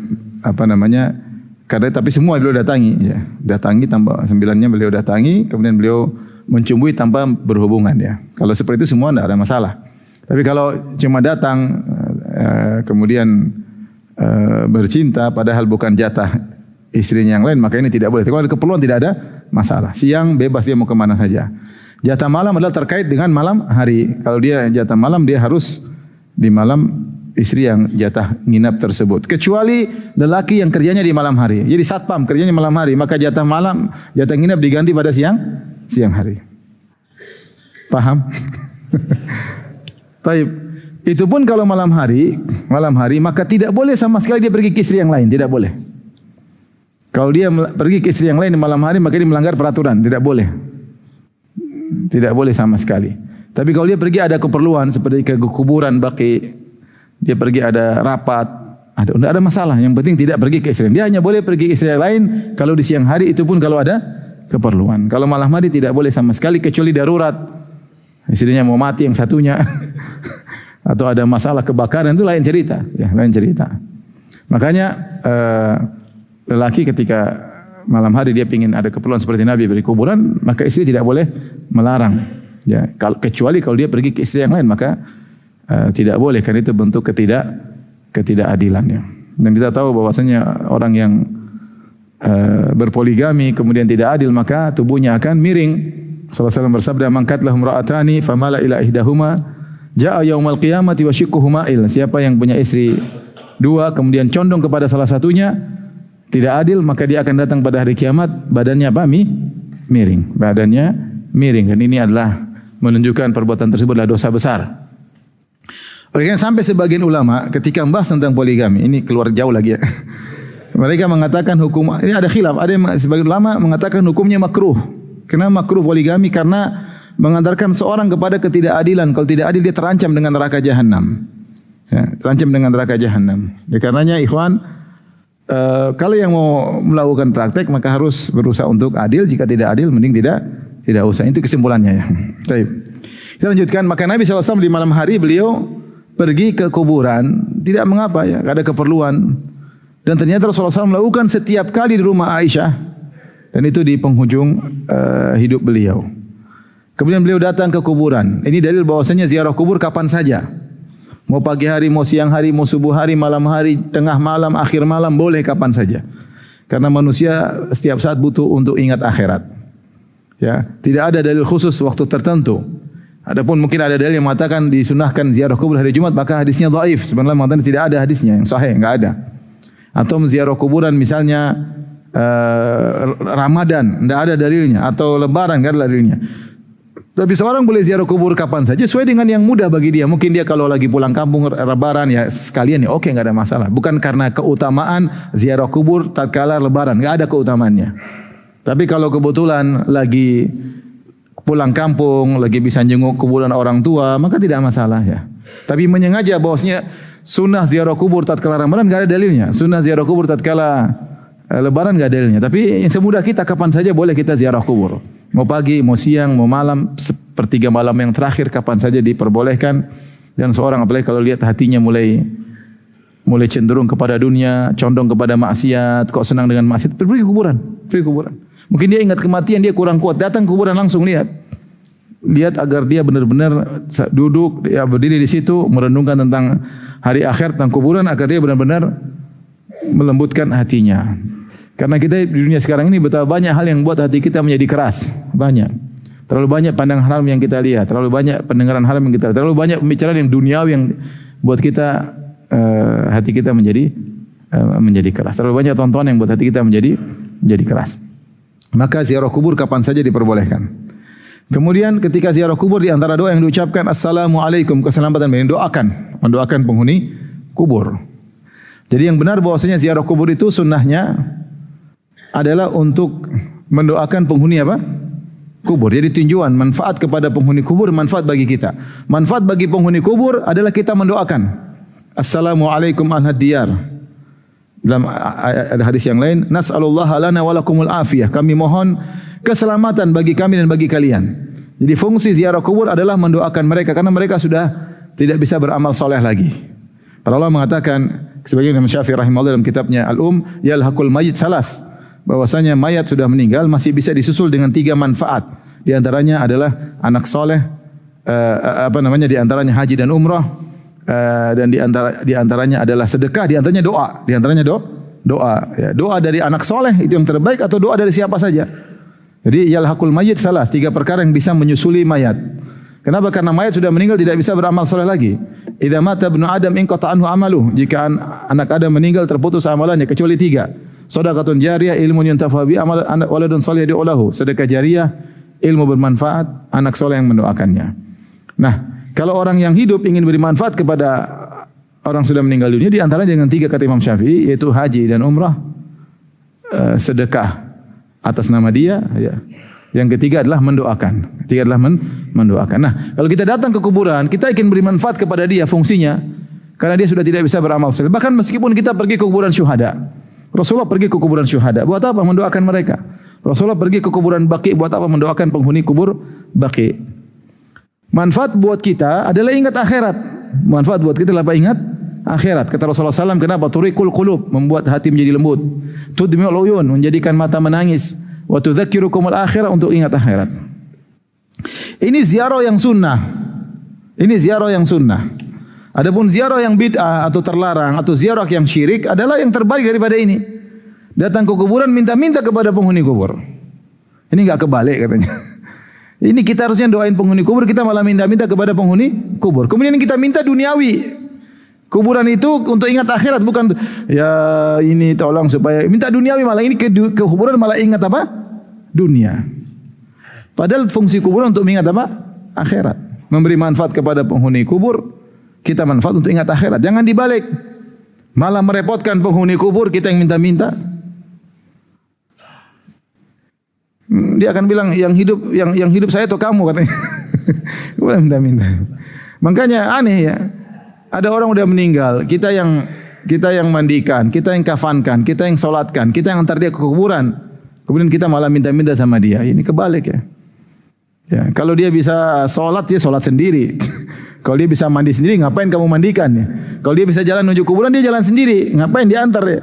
tapi semua beliau datangi, ya. Datangi tambah 9-nya beliau datangi, kemudian beliau mencumbui tanpa berhubungan, ya. Kalau seperti itu semua tidak ada masalah. Tapi kalau cuma datang kemudian bercinta padahal bukan jatah istrinya yang lain, maka ini tidak boleh. Kalau ada keperluan tidak ada masalah. Siang bebas dia mau kemana saja. Jatah malam adalah terkait dengan malam hari. Kalau dia jatah malam, dia harus di malam istri yang jatah nginap tersebut. Kecuali lelaki yang kerjanya di malam hari. Jadi satpam kerjanya malam hari, maka jatah nginap diganti pada siang hari. Paham? Baik. Itu pun kalau malam hari maka tidak boleh sama sekali dia pergi ke istri yang lain, tidak boleh. Kalau dia pergi ke istri yang lain di malam hari, maka dia melanggar peraturan, tidak boleh. Tidak boleh sama sekali. Tapi kalau dia pergi ada keperluan seperti ke kuburan Baqi, dia pergi ada rapat, tidak ada masalah. Yang penting tidak pergi ke istri. Dia hanya boleh pergi ke istri yang lain kalau di siang hari, itu pun kalau ada keperluan. Kalau malam hari tidak boleh sama sekali kecuali darurat. Istrinya mau mati yang satunya atau ada masalah kebakaran, itu lain cerita, ya, lain cerita. Makanya lelaki ketika malam hari dia ingin ada keperluan seperti Nabi pergi kuburan, maka istri tidak boleh melarang, ya. Kecuali kalau dia pergi ke istri yang lain, maka tidak boleh, karena itu bentuk ketidakadilan, ya. Dan kita tahu bahwasanya orang yang berpoligami kemudian tidak adil, maka tubuhnya akan miring. Sallallahu alaihi wasallam bersabda, "Mangkat lahum ra'atani famala ila ihdahuma jaa yaumal qiyamati wa shiqquhuma il." Siapa yang punya istri 2 kemudian condong kepada salah satunya, tidak adil, maka dia akan datang pada hari kiamat badannya apa? Miring. Badannya miring, dan ini adalah menunjukkan perbuatan tersebut adalah dosa besar. Oleh karena sampai sebagian ulama ketika membahas tentang poligami, ini keluar jauh lagi ya. Mereka mengatakan hukum, ini ada khilaf, ada yang sebagian ulama mengatakan hukumnya makruh. Kenapa makruh poligami? Karena mengantarkan seorang kepada ketidakadilan. Kalau tidak adil dia terancam dengan neraka jahanam. Ya, terancam dengan neraka jahanam. Oleh karenanya ikhwan, kalau yang mau melakukan praktek maka harus berusaha untuk adil. Jika tidak adil, mending tidak usah. Itu kesimpulannya ya. Baik. Kita lanjutkan. Maka Nabi SAW di malam hari beliau pergi ke kuburan, tidak mengapa ya, tidak ada keperluan. Dan ternyata Rasulullah SAW melakukan setiap kali di rumah Aisyah, dan itu di penghujung hidup beliau. Kemudian beliau datang ke kuburan. Ini dalil bahwasanya ziarah kubur kapan saja. Mau pagi hari, mau siang hari, mau subuh hari, malam hari, tengah malam, akhir malam, boleh kapan saja. Karena manusia setiap saat butuh untuk ingat akhirat. Ya, tidak ada dalil khusus waktu tertentu. Adapun mungkin ada dalil yang mengatakan disunahkan ziarah kubur hari Jumat, maka hadisnya dhaif. Sebenarnya mengatakan tidak ada hadisnya yang sahih, enggak ada. Atau ziarah kuburan misalnya Ramadan, enggak ada dalilnya, atau Lebaran enggak ada dalilnya. Tapi seorang boleh ziarah kubur kapan saja sesuai dengan yang mudah bagi dia. Mungkin dia kalau lagi pulang kampung Lebaran ya sekalian ya oke, enggak ada masalah. Bukan karena keutamaan ziarah kubur tatkala Lebaran, enggak ada keutamaannya. Tapi kalau kebetulan lagi pulang kampung, lagi bisa jenguk kuburan orang tua, maka tidak masalah ya. Tapi menyengaja bahwasanya sunnah ziarah kubur tatkala Ramadan enggak ada dalilnya. Sunnah ziarah kubur tatkala Lebaran enggak ada dalilnya. Tapi yang semudah kita kapan saja boleh kita ziarah kubur. Mau pagi, mau siang, mau malam, sepertiga malam yang terakhir kapan saja diperbolehkan. Dan seorang apalagi kalau lihat hatinya mulai cenderung kepada dunia, condong kepada maksiat, kok senang dengan maksiat, pergi kuburan, pergi kuburan. Mungkin dia ingat kematian, dia kurang kuat, datang ke kuburan langsung lihat agar dia benar-benar duduk, ya berdiri di situ merenungkan tentang hari akhir, tentang kuburan, agar dia benar-benar melembutkan hatinya. Karena kita di dunia sekarang ini betapa banyak hal yang buat hati kita menjadi keras, banyak. Terlalu banyak pandangan haram yang kita lihat, terlalu banyak pendengaran haram yang kita lihat, terlalu banyak pembicaraan yang duniawi yang buat kita hati kita menjadi keras. Terlalu banyak tontonan yang buat hati kita menjadi keras. Maka ziarah kubur kapan saja diperbolehkan. Kemudian ketika ziarah kubur di antara doa yang diucapkan assalamualaikum, keselamatan, mendoakan penghuni kubur. Jadi yang benar bahwasanya ziarah kubur itu sunnahnya adalah untuk mendoakan penghuni apa? Kubur. Jadi tujuan manfaat kepada penghuni kubur, manfaat bagi kita. Manfaat bagi penghuni kubur adalah kita mendoakan assalamualaikum al-hadiyar. Dalam ada hadis yang lain, nas'alullaha lana wa lakumul afiyah. Kami mohon keselamatan bagi kami dan bagi kalian. Jadi fungsi ziarah kubur adalah mendoakan mereka karena mereka sudah tidak bisa beramal soleh lagi. Para ulama mengatakan, sebagian Imam Syafi'i rahimahullah dalam kitabnya Al-Um, yalhaqul mayyit salas, bahwasanya mayat sudah meninggal masih bisa disusul dengan 3 manfaat. Di antaranya adalah anak soleh, di antaranya haji dan umrah. Dan di antaranya adalah sedekah, di antaranya doa. Ya, doa dari anak soleh itu yang terbaik atau doa dari siapa saja. Jadi yalhaqul mayyit salah, 3 perkara yang bisa menyusuli mayat. Kenapa? Karena mayat sudah meninggal tidak bisa beramal soleh lagi. Idza mata ibnu Adam inqata anhu amaluh. Jika anak Adam meninggal terputus amalannya kecuali 3. Shadaqatun jariyah, ilmun yuntafa bi, amal waladun shalih yad'u lahu. Sedekah jariyah, ilmu bermanfaat, anak soleh yang mendoakannya. Nah, kalau orang yang hidup ingin beri manfaat kepada orang sudah meninggal dunia, di antaranya dengan 3 kata Imam Syafi'i, yaitu haji dan umrah, sedekah atas nama dia. Ya. Yang ketiga adalah mendoakan. Mendoakan. Nah, kalau kita datang ke kuburan, kita ingin beri manfaat kepada dia, fungsinya, karena dia sudah tidak bisa beramal soleh. Bahkan meskipun kita pergi ke kuburan syuhada, Rasulullah pergi ke kuburan syuhada, buat apa? Mendoakan mereka. Rasulullah pergi ke kuburan Baqi, buat apa? Mendoakan penghuni kubur Baqi. Manfaat buat kita adalah ingat akhirat. Manfaat buat kita adalah ingat akhirat. Kata Rasulullah SAW, kenapa? Turiqul qulub, membuat hati menjadi lembut. Tudmi'ul uyun, menjadikan mata menangis. Wa tudzakirukumul akhirah, untuk ingat akhirat. Ini ziarah yang sunnah. Adapun ziarah yang bid'ah atau terlarang atau ziarah yang syirik adalah yang terbalik daripada ini. Datang ke kuburan minta-minta kepada penghuni kubur. Ini enggak kebalik katanya. Ini kita harusnya doain penghuni kubur, kita malah minta-minta kepada penghuni kubur. Kemudian kita minta duniawi. Kuburan itu untuk ingat akhirat, bukan ya ini tolong supaya minta duniawi, malah ini ke kuburan malah ingat apa? Dunia. Padahal fungsi kuburan untuk mengingat apa? Akhirat. Memberi manfaat kepada penghuni kubur, kita manfaat untuk ingat akhirat. Jangan dibalik. Malah merepotkan penghuni kubur, kita yang minta-minta. Dia akan bilang yang hidup saya atau kamu katanya. Boleh minta-minta. Makanya aneh ya. Ada orang udah meninggal, kita yang mandikan, kita yang kafankan, kita yang solatkan, kita yang antar dia ke kuburan. Kemudian kita malah minta-minta sama dia. Ini kebalik ya. Ya, kalau dia bisa solat, dia solat sendiri. Kalau dia bisa mandi sendiri, ngapain kamu mandikan ya? Kalau dia bisa jalan menuju kuburan, dia jalan sendiri. Ngapain dia antar ya?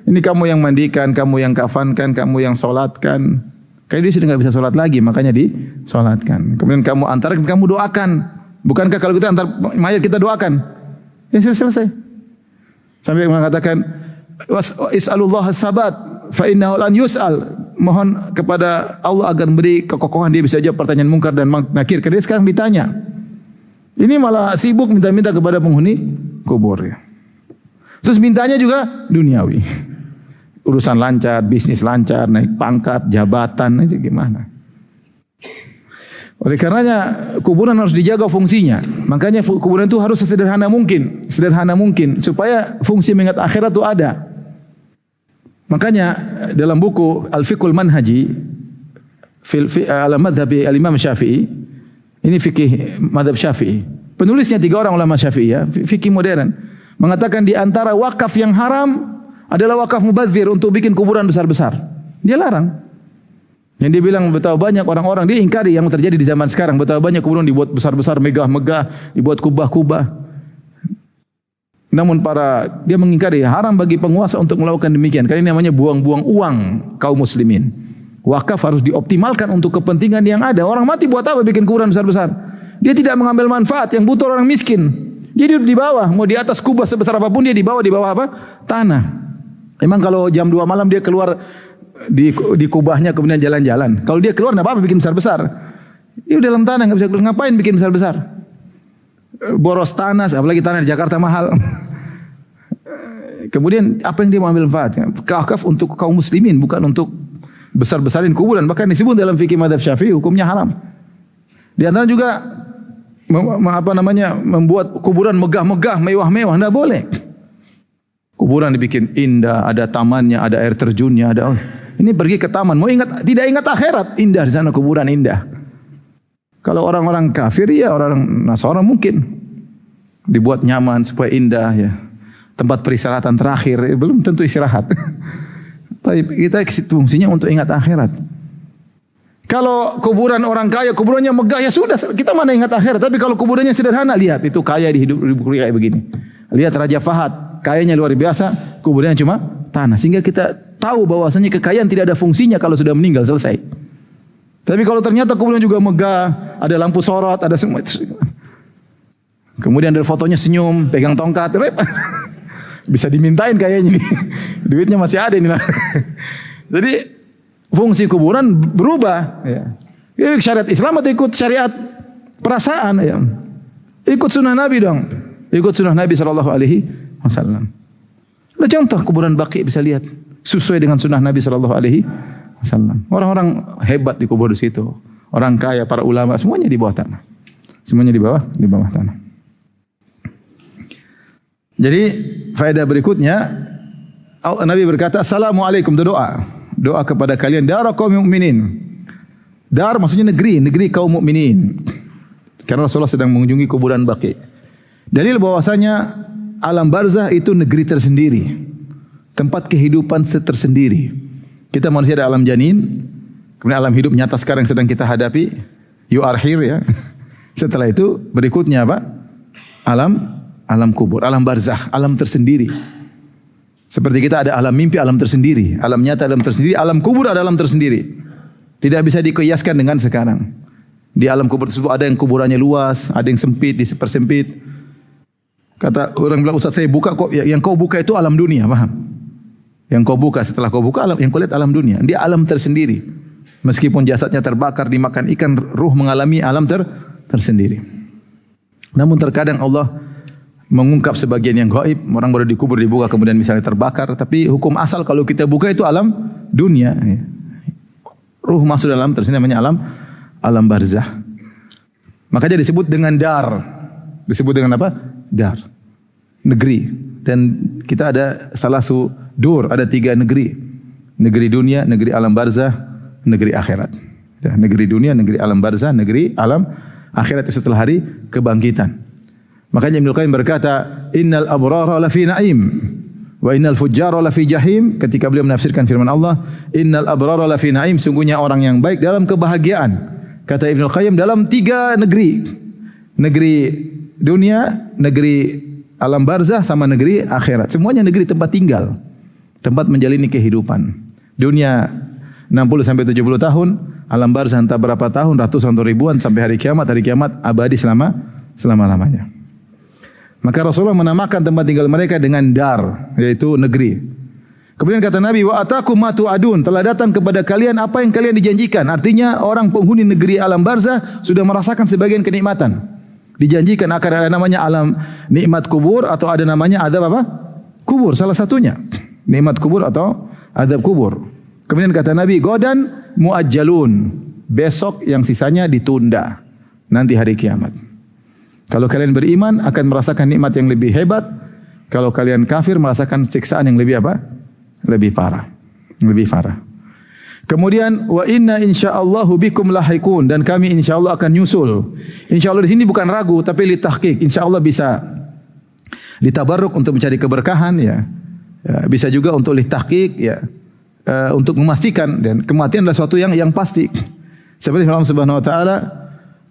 Ini kamu yang mandikan, kamu yang kafankan, kamu yang solatkan. Kayak dia sudah nggak bisa solat lagi, makanya disolatkan. Kemudian kamu antarkan, kamu doakan. Bukankah kalau kita antar mayat kita doakan? Ya selesai. Sampai mengatakan, is'alullah as-sabat, fa innahu lan yus'al. Mohon kepada Allah agar beri kekokohan, dia bisa jawab pertanyaan mungkar dan nakir. Karena dia sekarang ditanya. Ini malah sibuk minta-minta kepada penghuni kubur ya. Terus mintanya juga duniawi. Urusan lancar, bisnis lancar, naik pangkat, jabatan aja gimana. Oleh karenanya kuburan harus dijaga fungsinya. Makanya kuburan itu harus sesederhana mungkin, supaya fungsi mengingat akhirat itu ada. Makanya dalam buku Al-Fiqhul Manhaji ala madhabi al-Imam Syafi'i, ini fikih madhab Syafi'i. Penulisnya 3 orang ulama Syafi'i ya, fikih modern. Mengatakan di antara wakaf yang haram adalah wakaf mubadzir untuk bikin kuburan besar-besar. Dia larang. Yang dia bilang betapa banyak orang-orang, dia ingkari yang terjadi di zaman sekarang. Betapa banyak kuburan dibuat besar-besar, megah-megah, dibuat kubah-kubah. Namun dia mengingkari haram bagi penguasa untuk melakukan demikian. Karena ini namanya buang-buang uang kaum muslimin. Wakaf harus dioptimalkan untuk kepentingan yang ada. Orang mati buat apa bikin kuburan besar-besar? Dia tidak mengambil manfaat, yang butuh orang miskin. Dia duduk di bawah, mau di atas kubah sebesar apapun dia di bawah apa? Tanah. Emang kalau jam 2 malam dia keluar di kubahnya kemudian jalan-jalan. Kalau dia keluar enggak apa-apa bikin besar-besar. Dia dalam tanah enggak bisa keluar, ngapain bikin besar-besar? Boros tanah, apalagi tanah di Jakarta mahal. Kemudian apa yang dia mengambil manfaat? Wakaf untuk kaum muslimin, bukan untuk besar-besarin kuburan. Bahkan disebut dalam fikih madzhab Syafi'i hukumnya haram. Di antara juga membuat kuburan megah-megah, mewah-mewah, enggak boleh. Kuburan dibikin indah, ada tamannya, ada air terjunnya, ada ini pergi ke taman, mau tidak ingat akhirat, indah di sana kuburan indah. Kalau orang-orang kafir ya orang Nasara mungkin dibuat nyaman supaya indah ya. Tempat peristirahatan terakhir, belum tentu istirahat. Tapi kita fungsinya untuk ingat akhirat. Kalau kuburan orang kaya, kuburannya megah ya sudah, kita mana ingat akhirat. Tapi kalau kuburannya sederhana, lihat itu kaya di hidup kayak begini. Lihat Raja Fahad, kayanya luar biasa, kuburannya cuma tanah. Sehingga kita tahu bahwasanya kekayaan tidak ada fungsinya kalau sudah meninggal, selesai. Tapi kalau ternyata kuburan juga megah, ada lampu sorot, ada semua. Kemudian ada fotonya senyum, pegang tongkat, bisa dimintain kayaknya nih. Duitnya masih ada ini. Jadi fungsi kuburan berubah. Ya. Syariat Islam atau ikut syariat perasaan? Ya. Ikut sunnah Nabi dong. Ikut sunnah Nabi SAW. Ada contoh kuburan Baqi bisa lihat. Sesuai dengan sunnah Nabi SAW. Orang-orang hebat dikubur di situ. Orang kaya, para ulama, semuanya di bawah tanah. Semuanya di bawah tanah. Jadi faedah berikutnya, Nabi berkata, Assalamualaikum, itu doa. Doa kepada kalian, dar kaum mukminin. Dar maksudnya negeri kaum mukminin. Karena Rasulullah sedang mengunjungi kuburan Baqi. Dalil bahwasanya alam barzah itu negeri tersendiri. Tempat kehidupan tersendiri. Kita manusia ada alam janin, kemudian alam hidup nyata sekarang sedang kita hadapi, you are here ya. Setelah itu berikutnya apa? Alam kubur, alam barzah, alam tersendiri. Seperti kita ada alam mimpi, alam tersendiri, alam nyata, alam tersendiri, alam kubur ada alam tersendiri. Tidak bisa dikiaskan dengan sekarang. Di alam kubur tersebut ada yang kuburannya luas, ada yang sempit, dipersempit. Kata orang bilang, Ustaz saya buka kok, yang kau buka itu alam dunia, paham? Yang kau buka, setelah kau buka, yang kau lihat alam dunia. Dia alam tersendiri. Meskipun jasadnya terbakar, dimakan ikan, ruh mengalami alam tersendiri. Namun terkadang Allah mengungkap sebagian yang gaib, orang baru dikubur dibuka kemudian misalnya terbakar, tapi hukum asal kalau kita buka itu alam dunia. Ruh masuk dalam, terus ini namanya alam barzah. Makanya disebut dengan dar. Disebut dengan apa? Dar. Negeri. Dan kita ada salah satu dur, ada 3 negeri. Negeri dunia, negeri alam barzah, negeri akhirat. Ya, negeri dunia, negeri alam barzah, negeri alam akhirat itu setelah hari kebangkitan. Makanya Ibnu Qayyim berkata, "Innal abrara lafi na'im wa innal fujjara lafi jahim." Ketika beliau menafsirkan firman Allah, "Innal abrara lafi na'im," sungguhnya orang yang baik dalam kebahagiaan. Kata Ibnu Qayyim dalam 3 negeri. Negeri dunia, negeri alam barzah sama negeri akhirat. Semuanya negeri tempat tinggal. Tempat menjalani kehidupan. Dunia 60 sampai 70 tahun, alam barzah entah berapa tahun, ratusan atau ribuan sampai hari kiamat abadi selama-lamanya. Maka Rasulullah menamakan tempat tinggal mereka dengan dar, yaitu negeri. Kemudian kata Nabi, wa atakum ma tu'adun, telah datang kepada kalian apa yang kalian dijanjikan. Artinya orang penghuni negeri alam barzah sudah merasakan sebagian kenikmatan. Dijanjikan akan ada namanya alam nikmat kubur atau ada namanya adab apa? Kubur, salah satunya. Nikmat kubur atau adab kubur. Kemudian kata Nabi, godan muajjalun, besok yang sisanya ditunda, nanti hari kiamat. Kalau kalian beriman akan merasakan nikmat yang lebih hebat. Kalau kalian kafir merasakan siksaan yang lebih apa? Lebih parah. Lebih parah. Kemudian wa inna insyaallahu bikum lahikun, dan kami insyaallah akan nyusul. Insyaallah di sini bukan ragu tapi litahqiq. Insyaallah bisa ditabarruk untuk mencari keberkahan ya. Bisa juga untuk litahqiq ya. Untuk memastikan, dan kematian adalah suatu yang pasti. Seperti Allah Subhanahu wa taala,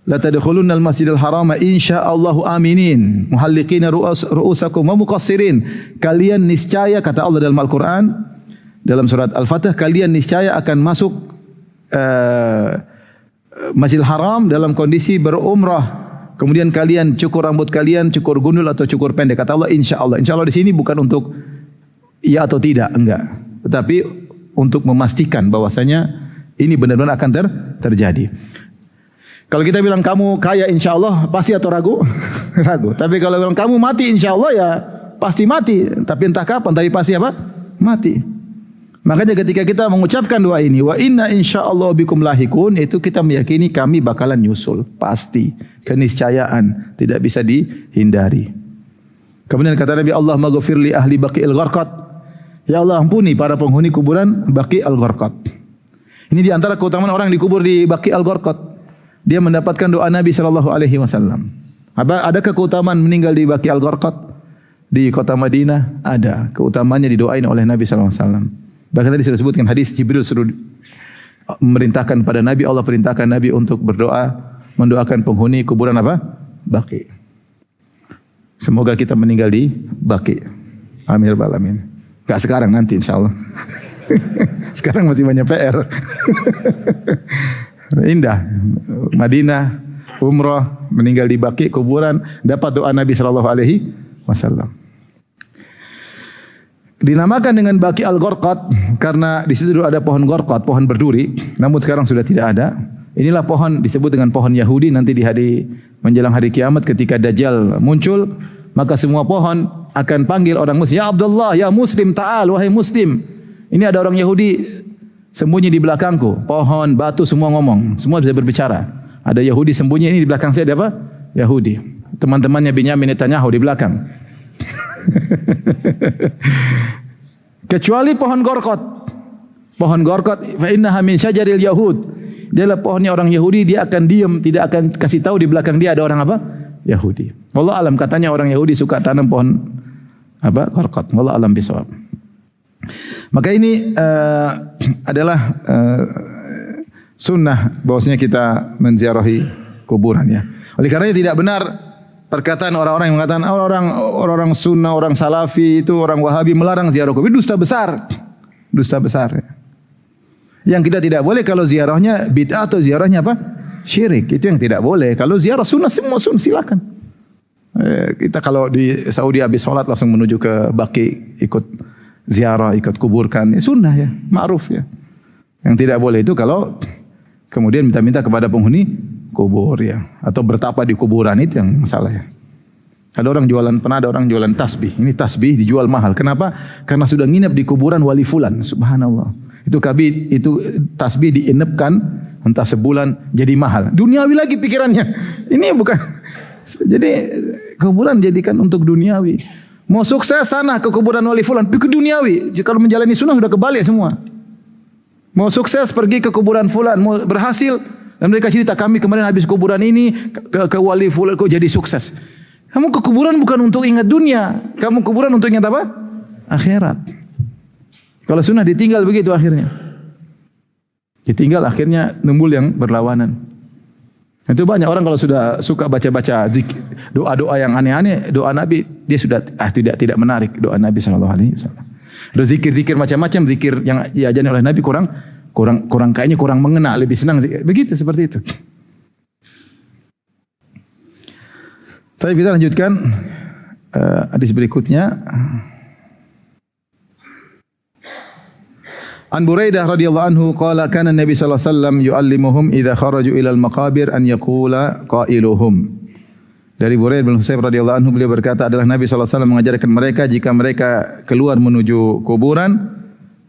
la tadkhulunna al-masjidal harama insyaallahu aminin muhalliqina ru'usakum wa muqassirin. Kalian niscaya, kata Allah dalam Al-Qur'an dalam surat Al-Fatih, kalian niscaya akan masuk Masjidil Haram dalam kondisi berumrah. Kemudian kalian cukur rambut kalian, cukur gundul atau cukur pendek. Kata Allah insyaallah. Insyaallah di sini bukan untuk iya atau tidak, enggak. Tetapi untuk memastikan bahwasanya ini benar-benar akan terjadi. Kalau kita bilang kamu kaya insyaallah, pasti atau ragu? Ragu. Tapi kalau bilang kamu mati insyaallah, ya pasti mati. Tapi entah kapan, tapi pasti apa? Mati. Makanya ketika kita mengucapkan doa ini, wa inna insyaallah bikum lahikun, itu kita meyakini kami bakalan nyusul. Pasti. Keniscayaan. Tidak bisa dihindari. Kemudian kata Nabi, Allah maghfir li ahli baqi'il gharqad. Ya Allah, ampuni para penghuni kuburan Baqi' al-Gharqad. Ini di antara keutamaan orang yang dikubur di Baqi' al-Gharqad. Dia mendapatkan doa Nabi sallallahu alaihi wasallam. Adakah keutamaan meninggal di Baqi' al-Gharqad di kota Madinah? Ada. Keutamaannya didoain oleh Nabi sallallahu alaihi wasallam. Bahkan tadi sudah disebutkan hadis Jibril suruh memerintahkan pada Nabi, Allah perintahkan Nabi untuk berdoa, mendoakan penghuni kuburan apa? Baqi'. Semoga kita meninggal di Baqi'. Amin ya rabbal alamin. Gak sekarang, nanti insyaallah. Sekarang masih banyak PR. Indah. Madinah, umrah, meninggal di Baqi' kuburan, dapat doa Nabi sallallahu alaihi wasallam. Dinamakan dengan Baqi' al-Gharqad karena di situ dulu ada pohon gharqad, pohon berduri, namun sekarang sudah tidak ada. Inilah pohon disebut dengan pohon Yahudi. Nanti di hari menjelang hari kiamat ketika Dajjal muncul, maka semua pohon akan panggil orang muslim, ya Abdullah, ya Muslim, ta'al, wahai Muslim. Ini ada orang Yahudi sembunyi di belakangku. Pohon, batu semua ngomong, semua bisa berbicara. Ada Yahudi sembunyi, ini di belakang saya ada apa? Yahudi. Teman-temannya Binyamin Netanyahu di belakang. Kecuali pohon gharqad. Pohon gharqad, fa innaha min syajaril yahud. Dia adalah pohonnya orang Yahudi, dia akan diam, tidak akan kasih tahu di belakang dia ada orang apa? Yahudi. Wallah alam, katanya orang Yahudi suka tanam pohon apa? Gharqad. Wallah alam bisawab. Maka ini adalah sunnah bahwasanya kita menziarahi kuburan ya. Oleh karenanya tidak benar perkataan orang-orang yang mengatakan orang-orang sunnah, orang salafi itu orang Wahabi melarang ziarah kubur. Dusta besar. Dusta besar. Ya. Yang kita tidak boleh kalau ziarahnya bid'ah atau ziarahnya apa? Syirik. Itu yang tidak boleh. Kalau ziarah sunnah, semua sunnah silakan. Kita kalau di Saudi habis sholat langsung menuju ke Baqi, ikut ziarah, ikut kuburkan, ya sunnah ya, ma'ruf ya. Yang tidak boleh itu kalau kemudian minta-minta kepada penghuni kubur ya, atau bertapa di kuburan, itu yang masalah ya. Ada orang jualan, pernah ada orang jualan tasbih. Ini tasbih dijual mahal. Kenapa? Karena sudah nginep di kuburan wali fulan. Subhanallah. Itu tasbih dienepkan entah sebulan jadi mahal. Duniawi lagi pikirannya. Ini bukan. Jadi kuburan jadikan untuk duniawi. Mau sukses sana ke kuburan wali fulan, pikir duniawi. Kalau menjalani sunnah sudah kebalik semua. Mau sukses pergi ke kuburan fulan, mau berhasil dan mereka cerita kami kemarin habis kuburan ini ke wali fulan kok jadi sukses. Kamu ke kuburan bukan untuk ingat dunia, kamu kuburan untuk ingat apa? Akhirat. Kalau sunnah ditinggal begitu akhirnya. Ditinggal akhirnya numbul yang berlawanan. Itu banyak orang kalau sudah suka baca-baca doa-doa yang aneh-aneh, doa Nabi, dia sudah tidak menarik doa Nabi sallallahu alaihi wasallam. Ada zikir-zikir macam-macam, zikir yang diajarkan oleh Nabi kurang kayaknya kurang mengena, lebih senang begitu seperti itu. Tapi kita lanjutkan hadis berikutnya. An Buraidah radhiyallahu anhu qala kana Nabi sallallahu alaihi wasallam yu'allimuhum idza kharaju ila al-maqabir an yaqula qailuhum. Dari Buraidah bin Husayb radhiyallahu anhu beliau berkata adalah Nabi sallallahu alaihi wasallam mengajarkan mereka jika mereka keluar menuju kuburan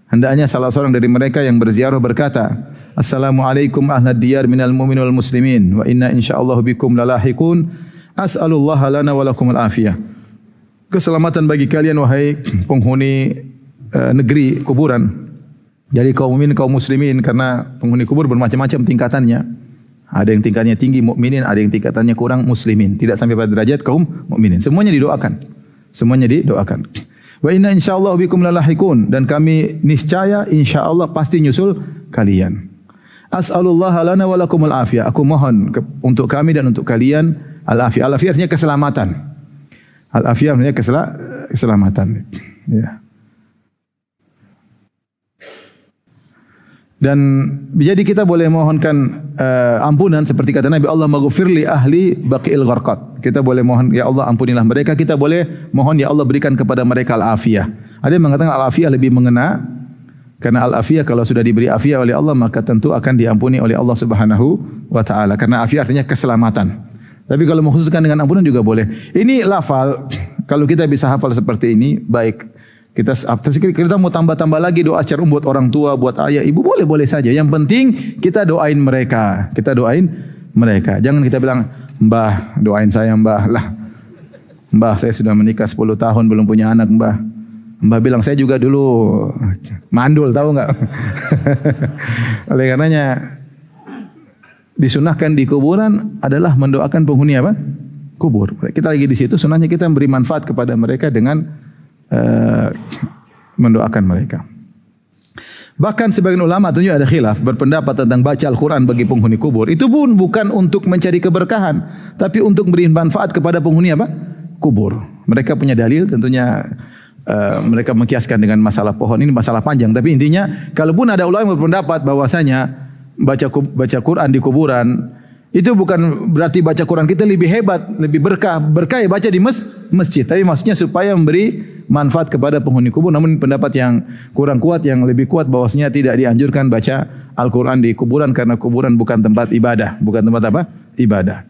hendaknya salah seorang dari mereka yang berziarah berkata, "Assalamualaikum ahlad diyar minal mu'minin wal muslimin wa inna insyaallah bikum lalahiqun. As'alullaha lana wa lakumul afiyah." Keselamatan bagi kalian wahai penghuni negeri kuburan. Jadi kaum mukminin, kaum muslimin, karena penghuni kubur bermacam-macam tingkatannya. Ada yang tingkatnya tinggi mukminin, ada yang tingkatannya kurang muslimin. Tidak sampai pada derajat kaum mukminin. Semuanya didoakan. Semuanya didoakan. Wa inna insyaallah bikum lalahiqun, dan kami niscaya insyaallah pasti nyusul kalian. As'alullah lana wa lakumul afiyah. Aku mohon untuk kami dan untuk kalian al-afiyah. Al-afiyah artinya keselamatan. Al-afiyah artinya keselamatan. Ya. Dan jadi kita boleh mohonkan ampunan seperti kata Nabi, Allah maghfir li ahli baqi'il gharqad. Kita boleh mohon, ya Allah ampunilah mereka. Kita boleh mohon, ya Allah berikan kepada mereka al-afiyah. Ada yang mengatakan al-afiyah lebih mengena, karena al-afiyah kalau sudah diberi afiyah oleh Allah maka tentu akan diampuni oleh Allah Subhanahu wa taala. Karena afiyah artinya keselamatan. Tapi kalau mengkhususkan dengan ampunan juga boleh. Ini lafal, kalau kita bisa hafal seperti ini baik. Kita mau tambah-tambah lagi doa secara buat orang tua, buat ayah, ibu, boleh-boleh saja. Yang penting kita doain mereka. Kita doain mereka. Jangan kita bilang, "Mbah, doain saya, Mbah." Lah, "Mbah, saya sudah menikah 10 tahun belum punya anak, Mbah." Mbah bilang, "Saya juga dulu mandul, tahu enggak?" Oleh karenanya disunahkan di kuburan adalah mendoakan penghuni apa? Kubur. Kita lagi di situ, sunahnya kita memberi manfaat kepada mereka dengan mendoakan mereka. Bahkan sebagian ulama tentunya ada khilaf berpendapat tentang baca Al-Quran bagi penghuni kubur. Itu pun bukan untuk mencari keberkahan, tapi untuk memberi manfaat kepada penghuni apa? Kubur. Mereka punya dalil, tentunya mereka mengkiaskan dengan masalah pohon. Ini masalah panjang, tapi intinya kalaupun ada ulama yang berpendapat bahwasanya baca Quran di kuburan itu bukan berarti baca Quran kita lebih hebat, lebih berkah ya baca di masjid. Tapi maksudnya supaya memberi manfaat kepada penghuni kubur. Namun pendapat yang kurang kuat, yang lebih kuat bahwasanya tidak dianjurkan baca Al-Quran di kuburan karena kuburan bukan tempat ibadah, bukan tempat apa? Ibadah.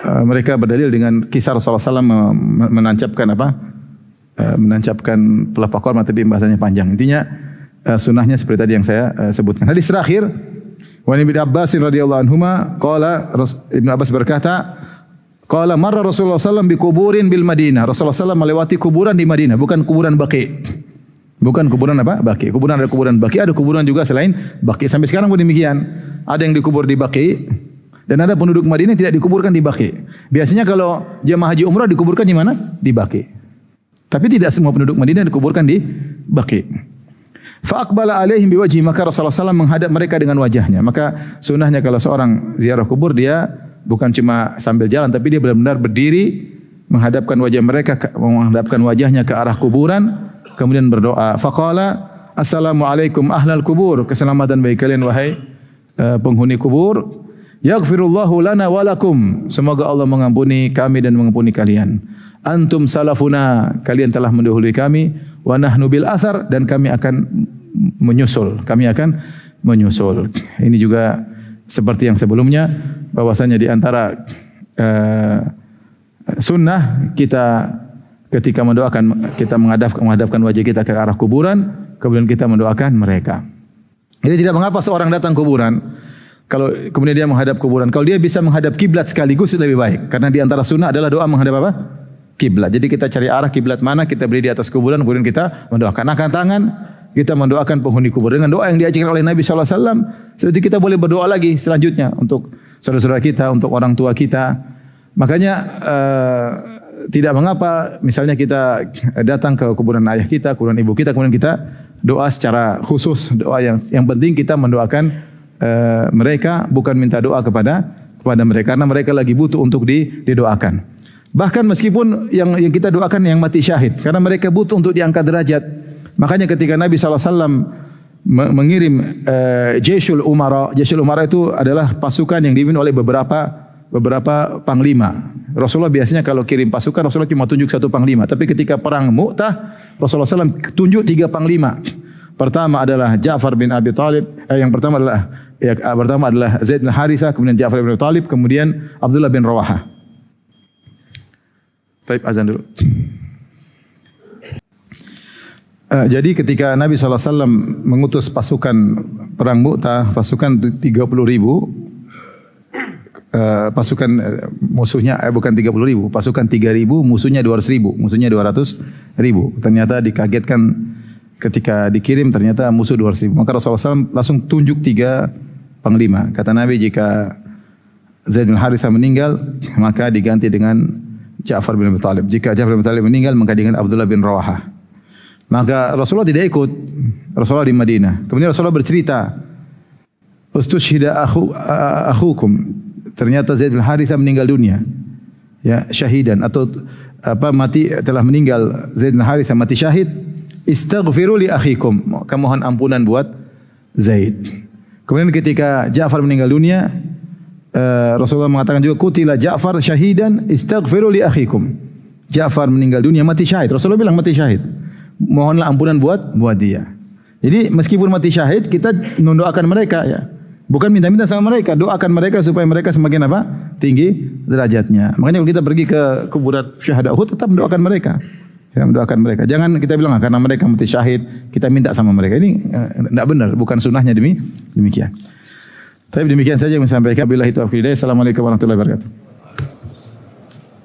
Mereka berdalil dengan kisah Rasulullah SAW menancapkan apa? Menancapkan pelepah korma, tapi bahasanya panjang. Intinya sunnahnya seperti tadi yang saya sebutkan. Hadis terakhir. Wa Ibnu Abbas radhiyallahu anhuma qala, Ibnu Abbas berkata, qala marra Rasulullah sallallahu bi kuburin bil Madinah. Rasulullah sallallahu melewati kuburan di Madinah, bukan kuburan Baqi. Bukan kuburan apa? Baqi. Kuburan ada kuburan Baqi, ada kuburan juga selain Baqi. Sampai sekarang pun demikian. Ada yang dikubur di Baqi dan ada penduduk Madinah tidak dikuburkan di Baqi. Biasanya kalau jemaah haji umrah dikuburkan di mana? Di Baqi. Tapi tidak semua penduduk Madinah dikuburkan di Baqi. Fa aqbala alaihim biwajhi, maka Rasulullah SAW menghadap mereka dengan wajahnya. Maka sunahnya kalau seorang ziarah kubur dia bukan cuma sambil jalan, tapi dia benar-benar berdiri menghadapkan wajah mereka, menghadapkan wajahnya ke arah kuburan, kemudian berdoa. Faqala, "Assalamualaikum ahlal kubur." Keselamatan bagi kalian wahai penghuni kubur. "Yaghfirullahu lana wa lakum." Semoga Allah mengampuni kami dan mengampuni kalian. "Antum salafuna." Kalian telah mendahului kami. "Wa nahnu bil athar." Dan kami akan menyusul. Kami akan menyusul. Ini juga seperti yang sebelumnya, bahwasanya di antara Sunnah kita ketika mendoakan, kita menghadapkan wajah kita ke arah kuburan, kemudian kita mendoakan mereka. Jadi tidak mengapa seorang datang kuburan, kalau kemudian dia menghadap kuburan, kalau dia bisa menghadap kiblat sekaligus itu lebih baik. Karena di antara sunnah adalah doa menghadap apa? Kiblat. Jadi kita cari arah kiblat mana, kita beri di atas kuburan, kemudian kita mendoakan. Angkat tangan, kita mendoakan penghuni kubur dengan doa yang diajarkan oleh Nabi sallallahu alaihi wasallam. Setelah itu kita boleh berdoa lagi selanjutnya untuk saudara-saudara kita, untuk orang tua kita. Makanya tidak mengapa misalnya kita datang ke kuburan ayah kita, kuburan ibu kita, kemudian kita doa secara khusus, doa yang penting kita mendoakan mereka, bukan minta doa kepada mereka karena mereka lagi butuh untuk didoakan. Bahkan meskipun yang kita doakan yang mati syahid, karena mereka butuh untuk diangkat derajat. Makanya ketika Nabi SAW mengirim Jaisyul Umara itu adalah pasukan yang dipimpin oleh beberapa panglima. Rasulullah biasanya kalau kirim pasukan, Rasulullah cuma tunjuk satu panglima. Tapi ketika perang Mu'tah, Rasulullah SAW tunjuk 3 panglima. Pertama adalah Ja'far bin Abi Talib. Yang pertama adalah Zaid bin Harithah, kemudian Ja'far bin Abi Talib, kemudian Abdullah bin Rawahah. Taib azan dulu. Jadi ketika Nabi SAW mengutus pasukan perang Mu'tah, pasukan 30.000, pasukan musuhnya bukan 30.000, pasukan 3.000, musuhnya 200.000, musuhnya 200.000. Ternyata dikagetkan ketika dikirim ternyata musuh 200.000. Maka Rasulullah SAW langsung tunjuk 3 panglima. Kata Nabi, jika Zaid bin Harithah meninggal, maka diganti dengan Ja'far bin Abi Talib. Jika Ja'far bin Abi Talib meninggal, maka dengan Abdullah bin Rawahah. Maka Rasulullah tidak ikut. Rasulullah di Madinah. Kemudian Rasulullah bercerita, "Ustushhida akhukum." Ternyata Zaid bin Harithah meninggal dunia. Ya, syahidan atau mati, telah meninggal. Zaid bin Harithah mati syahid. Istaghfiru li akhikum. Kamu mohon ampunan buat Zaid. Kemudian ketika Ja'far meninggal dunia, Rasulullah mengatakan juga, "Qutila Ja'far syahidan, istaghfiru li akhikum." Ja'far meninggal dunia mati syahid. Rasulullah bilang mati syahid. Mohonlah ampunan buat dia. Jadi meskipun mati syahid, kita mendoakan mereka ya. Bukan minta-minta sama mereka, doakan mereka supaya mereka semakin apa? Tinggi derajatnya. Makanya kalau kita pergi ke kuburan syuhada Uhud, tetap mendoakan mereka. Ya, mendoakan mereka. Jangan kita bilang karena mereka mati syahid, kita minta sama mereka. Ini tidak benar, bukan sunnahnya demikian. Tapi demikian saja yang saya sampaikan. Billahi taufiq. Assalamualaikum warahmatullahi wabarakatuh.